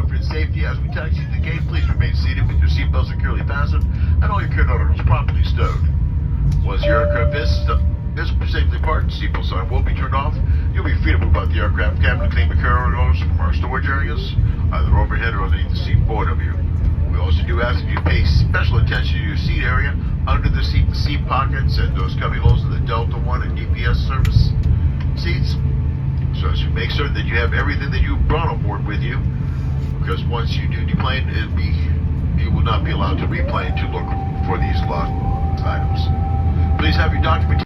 comfort and safety. As we taxi to the gate, please remain seated with your seatbelt securely fastened and all your carry articles properly stowed. Once your aircraft is safely parked, seatbelt sign will be turned off. You'll be free to move out the aircraft cabin to claim your carry articles from our storage areas, either overhead or underneath the seat forward of you. We also do ask that you pay special attention to your seat area, under the seat pockets, and those cubby holes in the Delta One and DPS service seats, so as to make certain that you have everything that you brought on board with you, because once you do deplane, you will not be allowed to replane to look for these lost items. Please have your documentation